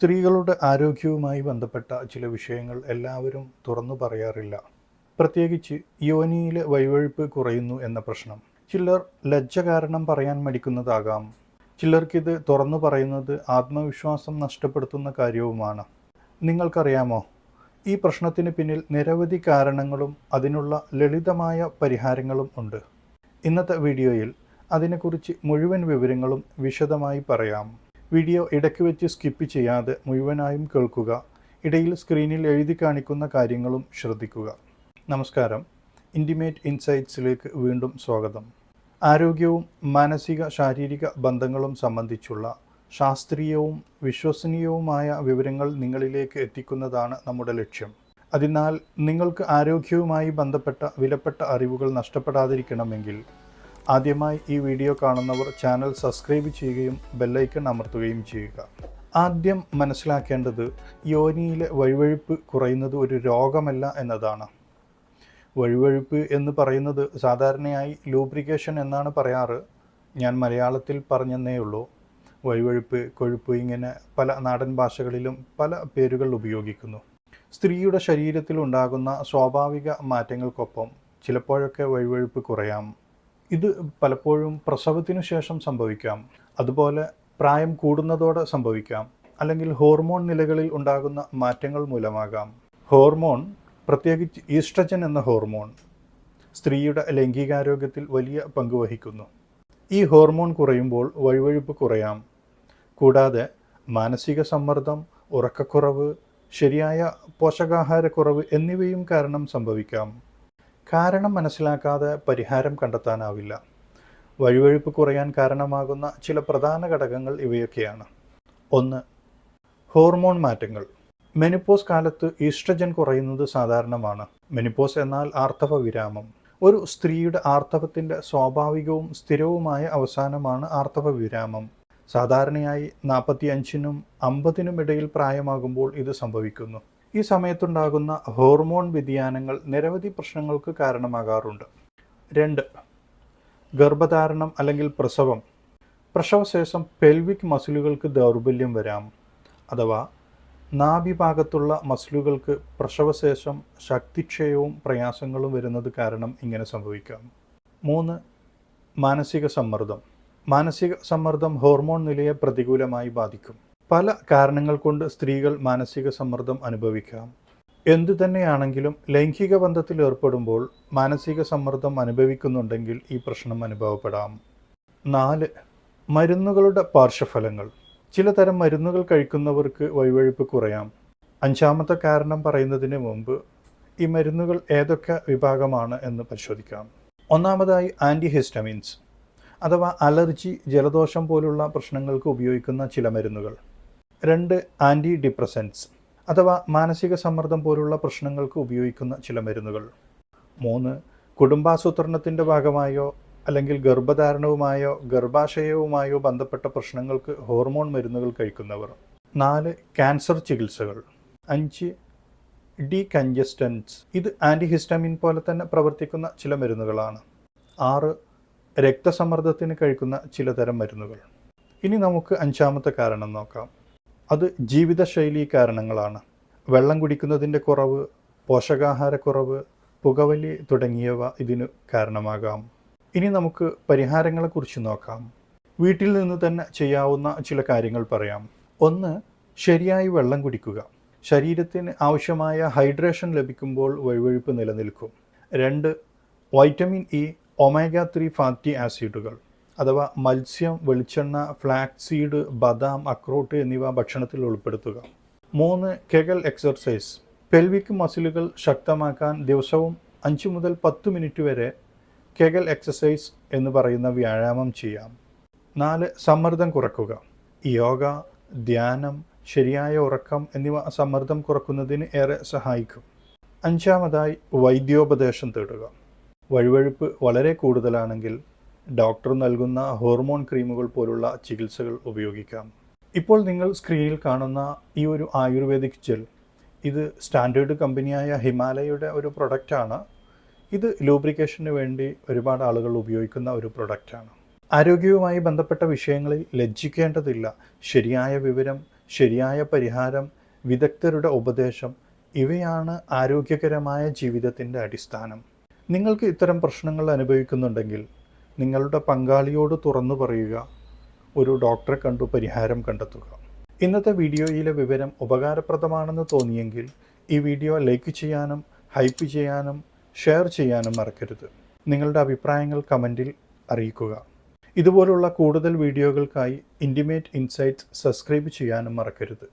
സ്ത്രീകളുടെ ആരോഗ്യവുമായി ബന്ധപ്പെട്ട ചില വിഷയങ്ങൾ എല്ലാവരും തുറന്നു പറയാറില്ല. പ്രത്യേകിച്ച് യോനിയിലെ വഴുവഴുപ്പ് കുറയുന്നു എന്ന പ്രശ്നം. ചിലർ ലജ്ജ കാരണം പറയാൻ മടിക്കുന്നതാകാം. ചിലർക്കിത് തുറന്നു പറയുന്നത് ആത്മവിശ്വാസം നഷ്ടപ്പെടുത്തുന്ന കാര്യവുമാണ്. നിങ്ങൾക്കറിയാമോ, ഈ പ്രശ്നത്തിന് പിന്നിൽ നിരവധി കാരണങ്ങളും അതിനുള്ള ലളിതമായ പരിഹാരങ്ങളും ഉണ്ട്. ഇന്നത്തെ വീഡിയോയിൽ അതിനെക്കുറിച്ച് മുഴുവൻ വിവരങ്ങളും വിശദമായി പറയാം. വീഡിയോ ഇടയ്ക്ക് വെച്ച് സ്കിപ്പ് ചെയ്യാതെ മുഴുവനായും കേൾക്കുക. ഇടയിൽ സ്ക്രീനിൽ എഴുതി കാണിക്കുന്ന കാര്യങ്ങളും ശ്രദ്ധിക്കുക. നമസ്കാരം, ഇൻറ്റിമേറ്റ് ഇൻസൈറ്റ്സിലേക്ക് വീണ്ടും സ്വാഗതം. ആരോഗ്യവും മാനസിക ശാരീരിക ബന്ധങ്ങളും സംബന്ധിച്ചുള്ള ശാസ്ത്രീയവും വിശ്വസനീയവുമായ വിവരങ്ങൾ നിങ്ങളിലേക്ക് എത്തിക്കുന്നതാണ് നമ്മുടെ ലക്ഷ്യം. അതിനാൽ നിങ്ങൾക്ക് ആരോഗ്യവുമായി ബന്ധപ്പെട്ട വിലപ്പെട്ട അറിവുകൾ നഷ്ടപ്പെടാതിരിക്കണമെങ്കിൽ ആദ്യമായി ഈ വീഡിയോ കാണുന്നവർ ചാനൽ സബ്സ്ക്രൈബ് ചെയ്യുകയും ബെല്ലൈക്കൺ അമർത്തുകയും ചെയ്യുക. ആദ്യം മനസ്സിലാക്കേണ്ടത് യോനിയിലെ വഴുവഴുപ്പ് കുറയുന്നത് ഒരു രോഗമല്ല എന്നതാണ്. വഴുവഴുപ്പ് എന്ന് പറയുന്നത് സാധാരണയായി ലൂബ്രിക്കേഷൻ എന്നാണ് പറയാറ്. ഞാൻ മലയാളത്തിൽ പറഞ്ഞെന്നേ ഉള്ളൂ. വഴുവഴുപ്പ്, കൊഴുപ്പ്, ഇങ്ങനെ പല നാടൻ ഭാഷകളിലും പല പേരുകൾ ഉപയോഗിക്കുന്നു. സ്ത്രീയുടെ ശരീരത്തിൽ ഉണ്ടാകുന്ന സ്വാഭാവിക മാറ്റങ്ങൾക്കൊപ്പം ചിലപ്പോഴൊക്കെ വഴുവഴുപ്പ് കുറയാം. ഇത് പലപ്പോഴും പ്രസവത്തിനു ശേഷം സംഭവിക്കാം. അതുപോലെ പ്രായം കൂടുന്നതോടെ സംഭവിക്കാം. അല്ലെങ്കിൽ ഹോർമോൺ നിലകളിൽ ഉണ്ടാകുന്ന മാറ്റങ്ങൾ മൂലമാകാം. ഹോർമോൺ, പ്രത്യേകിച്ച് ഈസ്ട്രജൻ എന്ന ഹോർമോൺ, സ്ത്രീയുടെ ലൈംഗികാരോഗ്യത്തിൽ വലിയ പങ്ക് വഹിക്കുന്നു. ഈ ഹോർമോൺ കുറയുമ്പോൾ വഴുവഴുപ്പ് കുറയാം. കൂടാതെ മാനസിക സമ്മർദ്ദം, ഉറക്കക്കുറവ്, ശരിയായ പോഷകാഹാരക്കുറവ് എന്നിവയും കാരണം സംഭവിക്കാം. കാരണം മനസ്സിലാക്കാതെ പരിഹാരം കണ്ടെത്താനാവില്ല. വഴുവഴുപ്പ് കുറയാൻ കാരണമാകുന്ന ചില പ്രധാന ഘടകങ്ങൾ ഇവയൊക്കെയാണ്. 1. ഹോർമോൺ മാറ്റങ്ങൾ. മെനിപ്പോസ് കാലത്ത് ഈസ്ട്രജൻ കുറയുന്നത് സാധാരണമാണ്. മെനിപ്പോസ് എന്നാൽ ആർത്തവ വിരാമം. ഒരു സ്ത്രീയുടെ ആർത്തവത്തിൻ്റെ സ്വാഭാവികവും സ്ഥിരവുമായ അവസാനമാണ് ആർത്തവ വിരാമം. സാധാരണയായി 45-നും 50-നും ഇടയിൽ പ്രായമാകുമ്പോൾ ഇത് സംഭവിക്കുന്നു. ഈ സമയത്തുണ്ടാകുന്ന ഹോർമോൺ വ്യതിയാനങ്ങൾ നിരവധി പ്രശ്നങ്ങൾക്ക് കാരണമാകാറുണ്ട്. 2. ഗർഭധാരണം അല്ലെങ്കിൽ പ്രസവം. പ്രസവശേഷം പെൽവിക് മസിലുകൾക്ക് ദൗർബല്യം വരാം. അഥവാ നാഭിഭാഗത്തുള്ള മസിലുകൾക്ക് പ്രസവശേഷം ശക്തിക്ഷയവും പ്രയാസങ്ങളും വരുന്നത് കാരണം ഇങ്ങനെ സംഭവിക്കാം. 3. മാനസിക സമ്മർദ്ദം. മാനസിക സമ്മർദ്ദം ഹോർമോൺ നിലയെ പ്രതികൂലമായി ബാധിക്കും. പല കാരണങ്ങൾ കൊണ്ട് സ്ത്രീകൾ മാനസിക സമ്മർദ്ദം അനുഭവിക്കാം. എന്തു തന്നെയാണെങ്കിലും ലൈംഗിക ബന്ധത്തിൽ ഏർപ്പെടുമ്പോൾ മാനസിക സമ്മർദ്ദം അനുഭവിക്കുന്നുണ്ടെങ്കിൽ ഈ പ്രശ്നം അനുഭവപ്പെടാം. 4. മരുന്നുകളുടെ പാർശ്വഫലങ്ങൾ. ചിലതരം മരുന്നുകൾ കഴിക്കുന്നവർക്ക് വഴുവഴുപ്പ് കുറയാം. 5-മത്തെ കാരണം പറയുന്നതിന് മുമ്പ് ഈ മരുന്നുകൾ ഏതൊക്കെ വിഭാഗമാണ് എന്ന് പരിശോധിക്കാം. 1. ആൻറ്റിഹിസ്റ്റമിൻസ് അഥവാ അലർജി, ജലദോഷം പോലുള്ള പ്രശ്നങ്ങൾക്ക് ഉപയോഗിക്കുന്ന ചില മരുന്നുകൾ. 2. ആൻറ്റി ഡിപ്രസൻസ് അഥവാ മാനസിക സമ്മർദ്ദം പോലുള്ള പ്രശ്നങ്ങൾക്ക് ഉപയോഗിക്കുന്ന ചില മരുന്നുകൾ. 3. കുടുംബാസൂത്രണത്തിൻ്റെ ഭാഗമായോ അല്ലെങ്കിൽ ഗർഭധാരണവുമായോ ഗർഭാശയവുമായോ ബന്ധപ്പെട്ട പ്രശ്നങ്ങൾക്ക് ഹോർമോൺ മരുന്നുകൾ കഴിക്കുന്നവർ. 4. ക്യാൻസർ ചികിത്സകൾ. 5. ഡീകൺജസ്റ്റൻസ്. ഇത് ആൻറ്റിഹിസ്റ്റമിൻ പോലെ തന്നെ പ്രവർത്തിക്കുന്ന ചില മരുന്നുകളാണ്. 6. രക്തസമ്മർദ്ദത്തിന് കഴിക്കുന്ന ചിലതരം മരുന്നുകൾ. ഇനി നമുക്ക് 5-മത്തെ കാരണം നോക്കാം. അത് ജീവിതശൈലി കാരണങ്ങളാണ്. വെള്ളം കുടിക്കുന്നതിൻ്റെ കുറവ്, പോഷകാഹാരക്കുറവ്, പുകവലി തുടങ്ങിയവ ഇതിന് കാരണമാകാം. ഇനി നമുക്ക് പരിഹാരങ്ങളെക്കുറിച്ച് നോക്കാം. വീട്ടിൽ നിന്ന് തന്നെ ചെയ്യാവുന്ന ചില കാര്യങ്ങൾ പറയാം. 1. ശരിയായി വെള്ളം കുടിക്കുക. ശരീരത്തിന് ആവശ്യമായ ഹൈഡ്രേഷൻ ലഭിക്കുമ്പോൾ വഴുവഴുപ്പ് നിലനിൽക്കും. 2. വൈറ്റമിൻ ഇ, ഒമേഗ 3 ഫാറ്റി ആസിഡുകൾ അഥവാ മത്സ്യം, വെളിച്ചെണ്ണ, ഫ്ലാക്സ് സീഡ്, ബദാം, അക്രോട്ട് എന്നിവ ഭക്ഷണത്തിൽ ഉൾപ്പെടുത്തുക. 3. Kegel exercise. പെൽവിക് മസിലുകൾ ശക്തമാക്കാൻ ദിവസവും 5 മുതൽ 10 മിനിറ്റ് വരെ കെഗൽ എക്സസൈസ് എന്ന് പറയുന്ന വ്യായാമം ചെയ്യാം. 4. സമ്മർദ്ദം കുറയ്ക്കുക. യോഗ, ധ്യാനം, ശരിയായ ഉറക്കം എന്നിവ സമ്മർദ്ദം കുറയ്ക്കുന്നതിന് ഏറെ സഹായിക്കും. 5. വൈദ്യോപദേശം തേടുക. വഴുവഴുപ്പ് വളരെ കൂടുതലാണെങ്കിൽ ഡോക്ടർ നൽകുന്ന ഹോർമോൺ ക്രീമുകൾ പോലുള്ള ചികിത്സകൾ ഉപയോഗിക്കാം. ഇപ്പോൾ നിങ്ങൾ സ്ക്രീനിൽ കാണുന്ന ഈ ഒരു ആയുർവേദിക് ജെൽ, ഇത് സ്റ്റാൻഡേർഡ് കമ്പനിയായ ഹിമാലയയുടെ ഒരു പ്രൊഡക്റ്റാണ്. ഇത് ലൂബ്രിക്കേഷന് വേണ്ടി ഒരുപാട് ആളുകൾ ഉപയോഗിക്കുന്ന ഒരു പ്രൊഡക്റ്റാണ്. ആരോഗ്യവുമായി ബന്ധപ്പെട്ട വിഷയങ്ങളിൽ ലജ്ജിക്കേണ്ടതില്ല. ശരിയായ വിവരം ശരിയായ പരിഹാരം, വിദഗ്ധരുടെ ഉപദേശം ഇവയാണ് ആരോഗ്യകരമായ ജീവിതത്തിൻ്റെ അടിസ്ഥാനം. നിങ്ങൾക്ക് ഇത്തരം പ്രശ്നങ്ങൾ അനുഭവിക്കുന്നുണ്ടെങ്കിൽ നിങ്ങളുടെ പങ്കാളിയോട് തുറന്നു പറയുക. ഒരു ഡോക്ടറെ കണ്ടു പരിഹാരം കണ്ടെത്തുക. ഇന്നത്തെ വീഡിയോയിലെ വിവരം ഉപകാരപ്രദമാണെന്ന് തോന്നിയെങ്കിൽ ഈ വീഡിയോ ലൈക്ക് ചെയ്യാനും ഹൈപ്പ് ചെയ്യാനും ഷെയർ ചെയ്യാനും മറക്കരുത്. നിങ്ങളുടെ അഭിപ്രായങ്ങൾ കമൻറ്റിൽ അറിയിക്കുക. ഇതുപോലുള്ള കൂടുതൽ വീഡിയോകൾക്കായി ഇൻറ്റിമേറ്റ് ഇൻസൈറ്റ്സ് സബ്സ്ക്രൈബ് ചെയ്യാനും മറക്കരുത്.